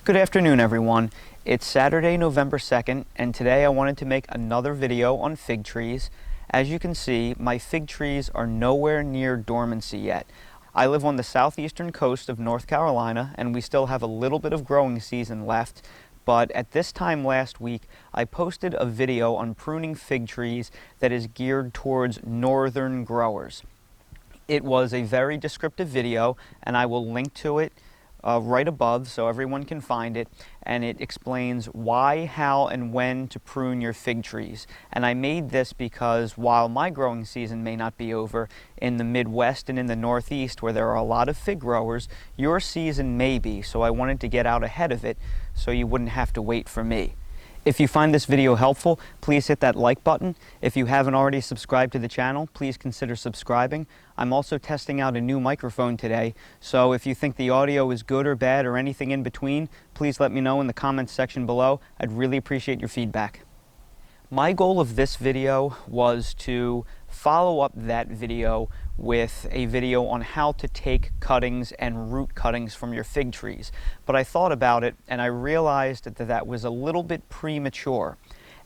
Good afternoon, everyone. It's Saturday, November 2nd, and today I wanted to make another video on fig trees. As you can see, my fig trees are nowhere near dormancy yet. I live on the southeastern coast of North Carolina, and we still have a little bit of growing season left. But at this time last week, I posted a video on pruning fig trees that is geared towards northern growers. It was a very descriptive video, and I will link to it right above so everyone can find it, and it explains why, how, and when to prune your fig trees. And I made this because while my growing season may not be over, in the Midwest and in the Northeast where there are a lot of fig growers, your season may be, so I wanted to get out ahead of it so you wouldn't have to wait for me. If you find this video helpful, please hit that like button. If you haven't already subscribed to the channel, please consider subscribing. I'm also testing out a new microphone today, so if you think the audio is good or bad or anything in between, please let me know in the comments section below. I'd really appreciate your feedback. My goal of this video was to follow up that video with a video on how to take cuttings and root cuttings from your fig trees. But I thought about it and I realized that that was a little bit premature.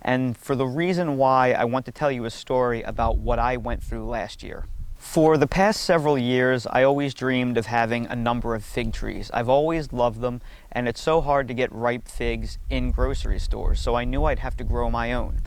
And for the reason why, I want to tell you a story about what I went through last year. For the past several years, I always dreamed of having a number of fig trees. I've always loved them, and it's so hard to get ripe figs in grocery stores, so I knew I'd have to grow my own.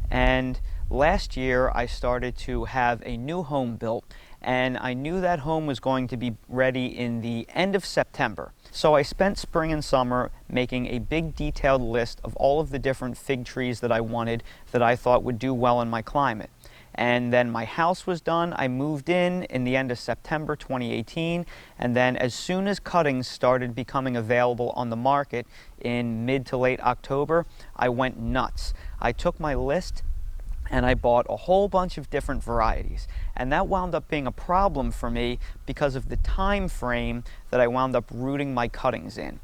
And last year, I started to have a new home built, and I knew that home was going to be ready in the end of September. So I spent spring and summer making a big detailed list of all of the different fig trees that I wanted that I thought would do well in my climate. And then my house was done. I moved in the end of September 2018, and then as soon as cuttings started becoming available on the market in mid to late October, I went nuts. I took my list and I bought a whole bunch of different varieties, and that wound up being a problem for me because of the time frame that I wound up rooting my cuttings in.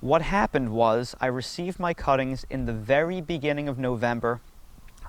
What happened was I received my cuttings in the very beginning of November.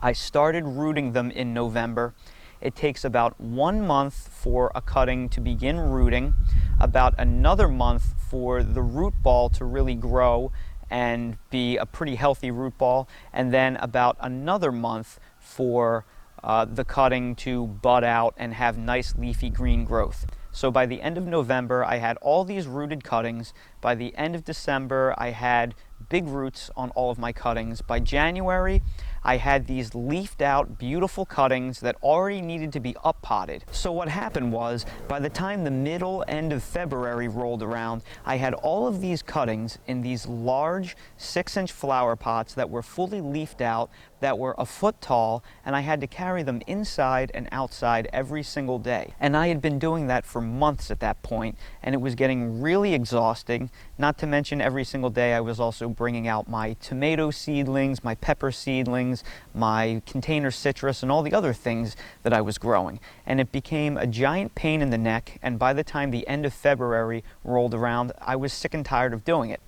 I started rooting them in November. It takes about 1 month for a cutting to begin rooting, about another month for the root ball to really grow and be a pretty healthy root ball, and then about another month for the cutting to bud out and have nice leafy green growth. So by the end of November, I had all these rooted cuttings. By the end of December, I had big roots on all of my cuttings. By January, I had these leafed out, beautiful cuttings that already needed to be up potted. So what happened was, by the time the end of February rolled around, I had all of these cuttings in these large 6-inch flower pots that were fully leafed out, that were a foot tall, and I had to carry them inside and outside every single day. And I had been doing that for months at that point, and it was getting really exhausting. Not to mention every single day I was also bringing out my tomato seedlings, my pepper seedlings, my container citrus, and all the other things that I was growing. And it became a giant pain in the neck, and by the time the end of February rolled around, I was sick and tired of doing it.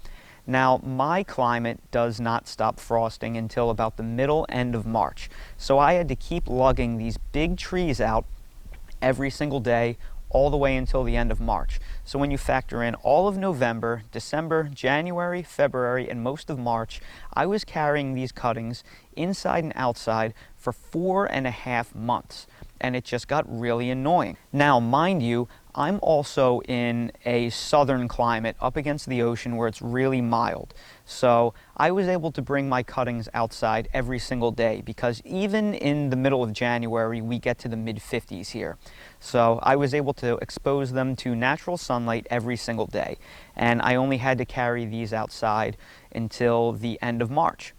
Now, my climate does not stop frosting until about the end of March. So I had to keep lugging these big trees out every single day, all the way until the end of March. So when you factor in all of November, December, January, February, and most of March, I was carrying these cuttings inside and outside for 4.5 months. And it just got really annoying. Now, mind you, I'm also in a southern climate up against the ocean where it's really mild. So I was able to bring my cuttings outside every single day because even in the middle of January, we get to the mid-50s here. So I was able to expose them to natural sunlight every single day. And I only had to carry these outside until the end of March.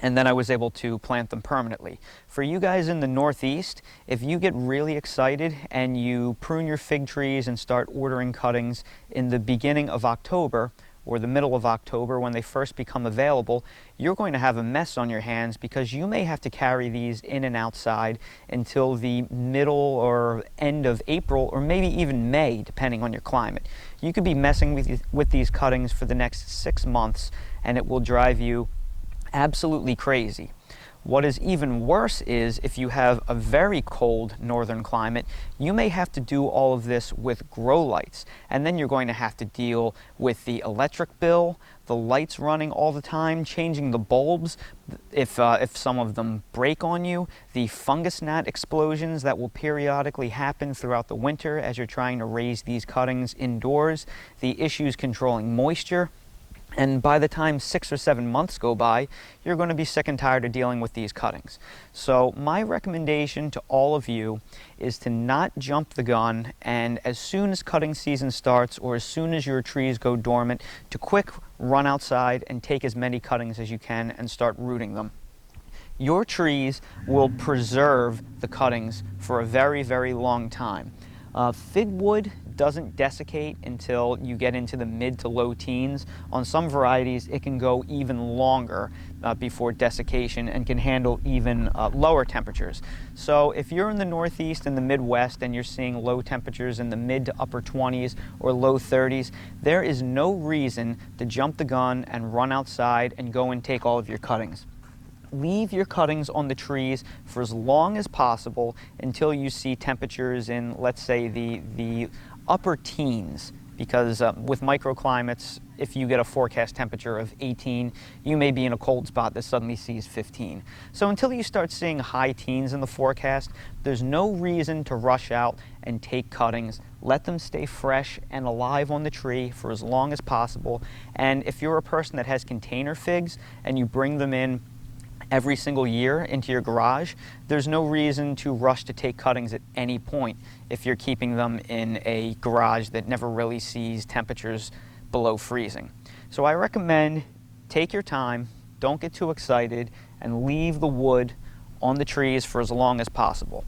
And then I was able to plant them permanently. For you guys in the Northeast, if you get really excited and you prune your fig trees and start ordering cuttings in the beginning of October or the middle of October when they first become available, you're going to have a mess on your hands because you may have to carry these in and outside until the middle or end of April or maybe even May, depending on your climate. You could be messing with these cuttings for the next 6 months, and it will drive you absolutely crazy. What is even worse is if you have a very cold northern climate, you may have to do all of this with grow lights, and then you're going to have to deal with the electric bill, the lights running all the time, changing the bulbs if some of them break on you, the fungus gnat explosions that will periodically happen throughout the winter as you're trying to raise these cuttings indoors, the issues controlling moisture. And by the time 6 or 7 months go by, you're going to be sick and tired of dealing with these cuttings. So my recommendation to all of you is to not jump the gun, and as soon as cutting season starts or as soon as your trees go dormant, to quick run outside and take as many cuttings as you can and start rooting them. Your trees will preserve the cuttings for a very, very long time. Fig wood doesn't desiccate until you get into the mid to low teens. On some varieties, it can go even longer before desiccation and can handle even lower temperatures. So if you're in the Northeast and the Midwest and you're seeing low temperatures in the mid to upper 20s or low 30s, there is no reason to jump the gun and run outside and go and take all of your cuttings. Leave your cuttings on the trees for as long as possible until you see temperatures in, let's say, the upper teens, because with microclimates, if you get a forecast temperature of 18, you may be in a cold spot that suddenly sees 15. So until you start seeing high teens in the forecast, there's no reason to rush out and take cuttings. Let them stay fresh and alive on the tree for as long as possible. And if you're a person that has container figs and you bring them in every single year into your garage, there's no reason to rush to take cuttings at any point if you're keeping them in a garage that never really sees temperatures below freezing. So I recommend take your time, don't get too excited, and leave the wood on the trees for as long as possible.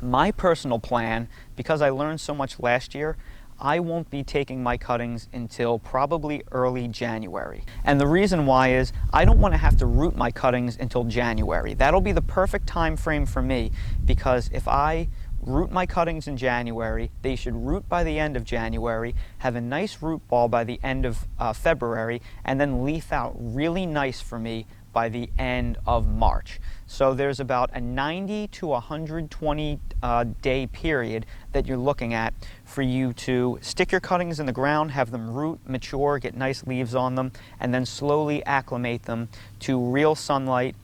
My personal plan, because I learned so much last year, I won't be taking my cuttings until probably early January. And the reason why is I don't want to have to root my cuttings until January. That'll be the perfect time frame for me, because if I root my cuttings in January, they should root by the end of January, have a nice root ball by the end of February, and then leaf out really nice for me by the end of March. So there's about a 90 to 120 day period that you're looking at for you to stick your cuttings in the ground, have them root, mature, get nice leaves on them, and then slowly acclimate them to real sunlight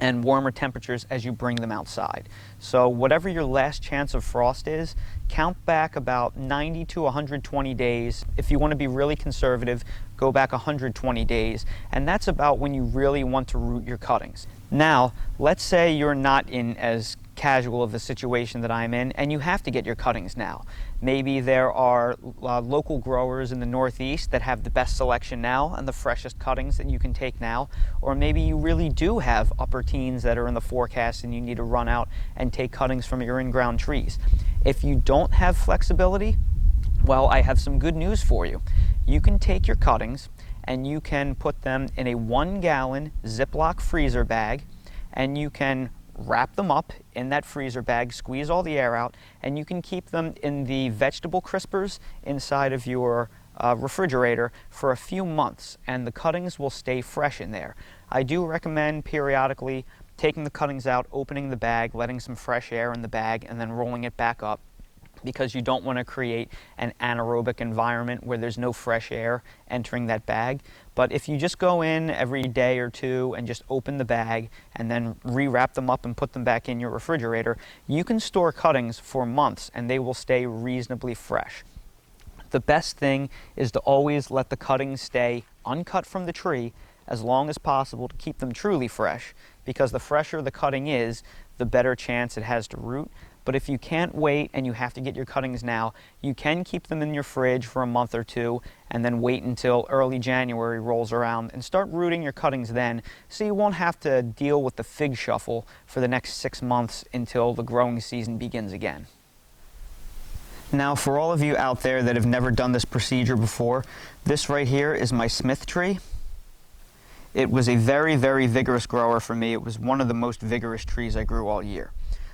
and warmer temperatures as you bring them outside. So whatever your last chance of frost is, count back about 90 to 120 days. If you want to be really conservative, go back 120 days, and that's about when you really want to root your cuttings. Now, let's say you're not in as casual of a situation that I'm in, and you have to get your cuttings now. Maybe there are local growers in the Northeast that have the best selection now and the freshest cuttings that you can take now, or maybe you really do have upper teens that are in the forecast and you need to run out and take cuttings from your in-ground trees. If you don't have flexibility, well, I have some good news for you. You can take your cuttings and you can put them in a 1-gallon Ziploc freezer bag, and you can wrap them up in that freezer bag, squeeze all the air out, and you can keep them in the vegetable crispers inside of your refrigerator for a few months, and the cuttings will stay fresh in there. I do recommend periodically taking the cuttings out, opening the bag, letting some fresh air in the bag, and then rolling it back up, because you don't want to create an anaerobic environment where there's no fresh air entering that bag. But if you just go in every day or two and just open the bag and then rewrap them up and put them back in your refrigerator, you can store cuttings for months and they will stay reasonably fresh. The best thing is to always let the cuttings stay uncut from the tree as long as possible to keep them truly fresh, because the fresher the cutting is, the better chance it has to root. But if you can't wait and you have to get your cuttings now, you can keep them in your fridge for a month or two and then wait until early January rolls around and start rooting your cuttings then, so you won't have to deal with the fig shuffle for the next 6 months until the growing season begins again. Now, for all of you out there that have never done this procedure before, this right here is my Smith tree. It was a very, very vigorous grower for me. It was one of the most vigorous trees I grew all year.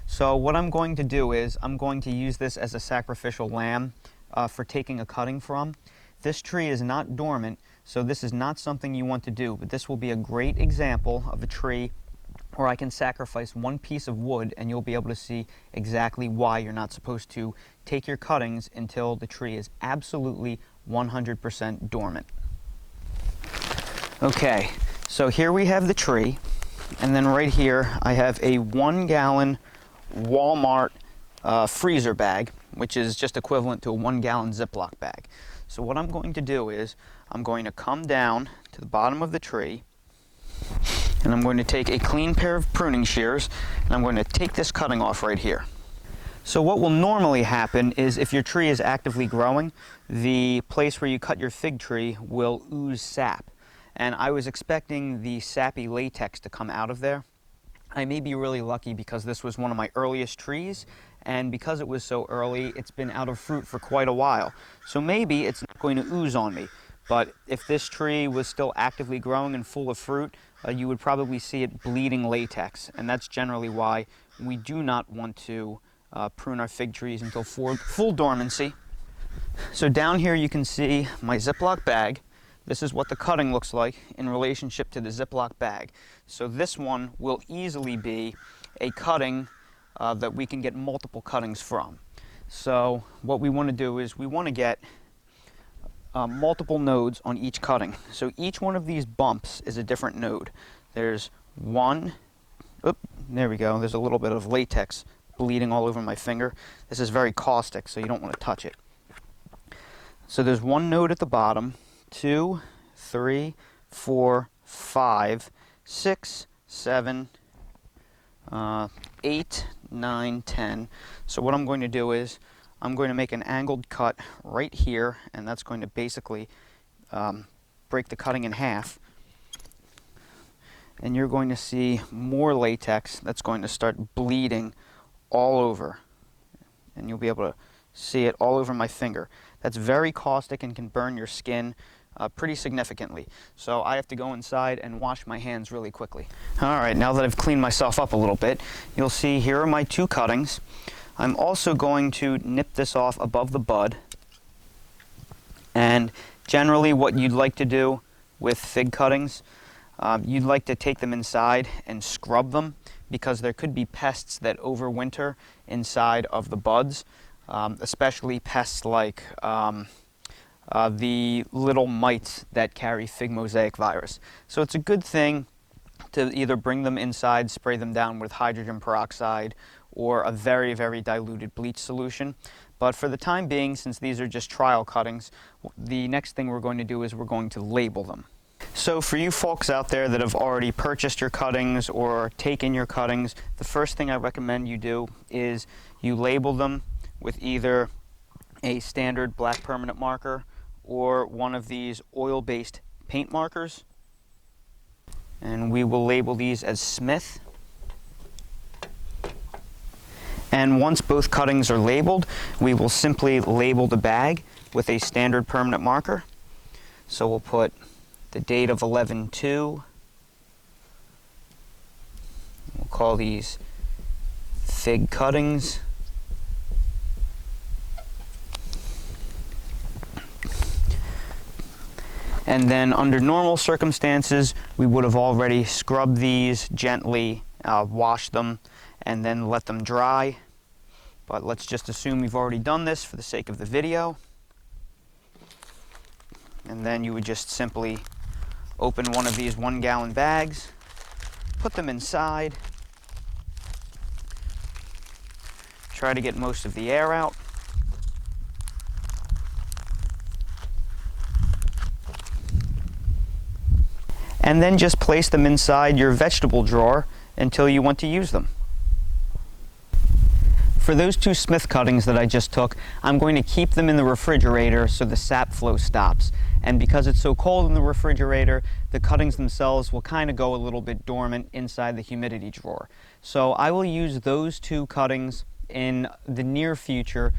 So what I'm going to do is I'm going to use this as a sacrificial lamb for taking a cutting from. This tree is not dormant, so this is not something you want to do, but this will be a great example of a tree or I can sacrifice one piece of wood, and you'll be able to see exactly why you're not supposed to take your cuttings until the tree is absolutely 100% dormant. Okay, so here we have the tree, and then right here I have a 1-gallon Walmart freezer bag, which is just equivalent to a 1-gallon Ziploc bag. So what I'm going to do is I'm going to come down to the bottom of the tree, and I'm going to take a clean pair of pruning shears, and I'm going to take this cutting off right here. So what will normally happen is if your tree is actively growing, the place where you cut your fig tree will ooze sap. And I was expecting the sappy latex to come out of there. I may be really lucky because this was one of my earliest trees, and because it was so early, it's been out of fruit for quite a while. So maybe it's not going to ooze on me. But if this tree was still actively growing and full of fruit, you would probably see it bleeding latex. And that's generally why we do not want to prune our fig trees until full dormancy. So down here you can see my Ziploc bag. This is what the cutting looks like in relationship to the Ziploc bag. So this one will easily be a cutting that we can get multiple cuttings from. So what we want to do is we want to get multiple nodes on each cutting. So each one of these bumps is a different node. There's one, there we go, there's a little bit of latex bleeding all over my finger. This is very caustic, so you don't want to touch it. So there's one node at the bottom, 2, 3, 4, 5, 6, 7, 8, 9, 10. So what I'm going to do is I'm going to make an angled cut right here, and that's going to basically break the cutting in half. And you're going to see more latex that's going to start bleeding all over. And you'll be able to see it all over my finger. That's very caustic and can burn your skin pretty significantly. So I have to go inside and wash my hands really quickly. All right, now that I've cleaned myself up a little bit, you'll see here are my 2 cuttings. I'm also going to nip this off above the bud. And generally what you'd like to do with fig cuttings, you'd like to take them inside and scrub them, because there could be pests that overwinter inside of the buds, especially pests like the little mites that carry fig mosaic virus. So it's a good thing to either bring them inside, spray them down with hydrogen peroxide, or a very, very diluted bleach solution. But for the time being, since these are just trial cuttings, the next thing we're going to do is we're going to label them. So for you folks out there that have already purchased your cuttings or taken your cuttings, the first thing I recommend you do is you label them with either a standard black permanent marker or one of these oil-based paint markers. And we will label these as Smith. And once both cuttings are labeled, we will simply label the bag with a standard permanent marker. So we'll put the date of 11/2. We'll call these fig cuttings. And then under normal circumstances, we would have already scrubbed these gently, washed them, and then let them dry. But let's just assume we've already done this for the sake of the video. And then you would just simply open one of these 1-gallon bags, put them inside, try to get most of the air out. And then just place them inside your vegetable drawer until you want to use them. For those 2 Smith cuttings that I just took, I'm going to keep them in the refrigerator so the sap flow stops. And because it's so cold in the refrigerator, the cuttings themselves will kind of go a little bit dormant inside the humidity drawer. So I will use those 2 cuttings in the near future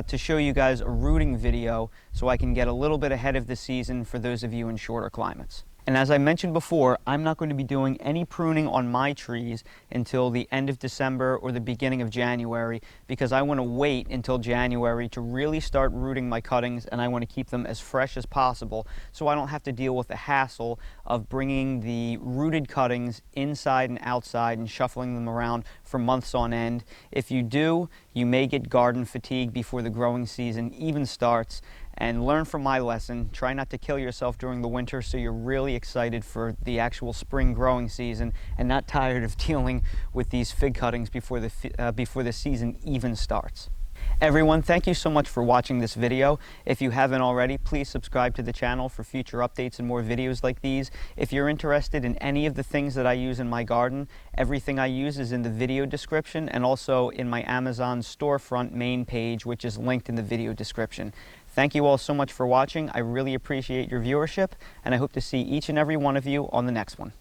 to show you guys a rooting video so I can get a little bit ahead of the season for those of you in shorter climates. And as I mentioned before, I'm not going to be doing any pruning on my trees until the end of December or the beginning of January, because I want to wait until January to really start rooting my cuttings, and I want to keep them as fresh as possible so I don't have to deal with the hassle of bringing the rooted cuttings inside and outside and shuffling them around for months on end. If you do, you may get garden fatigue before the growing season even starts. And learn from my lesson. Try not to kill yourself during the winter so you're really excited for the actual spring growing season and not tired of dealing with these fig cuttings before the season even starts. Everyone, thank you so much for watching this video. If you haven't already, please subscribe to the channel for future updates and more videos like these. If you're interested in any of the things that I use in my garden, everything I use is in the video description and also in my Amazon storefront main page, which is linked in the video description. Thank you all so much for watching. I really appreciate your viewership, and I hope to see each and every one of you on the next one.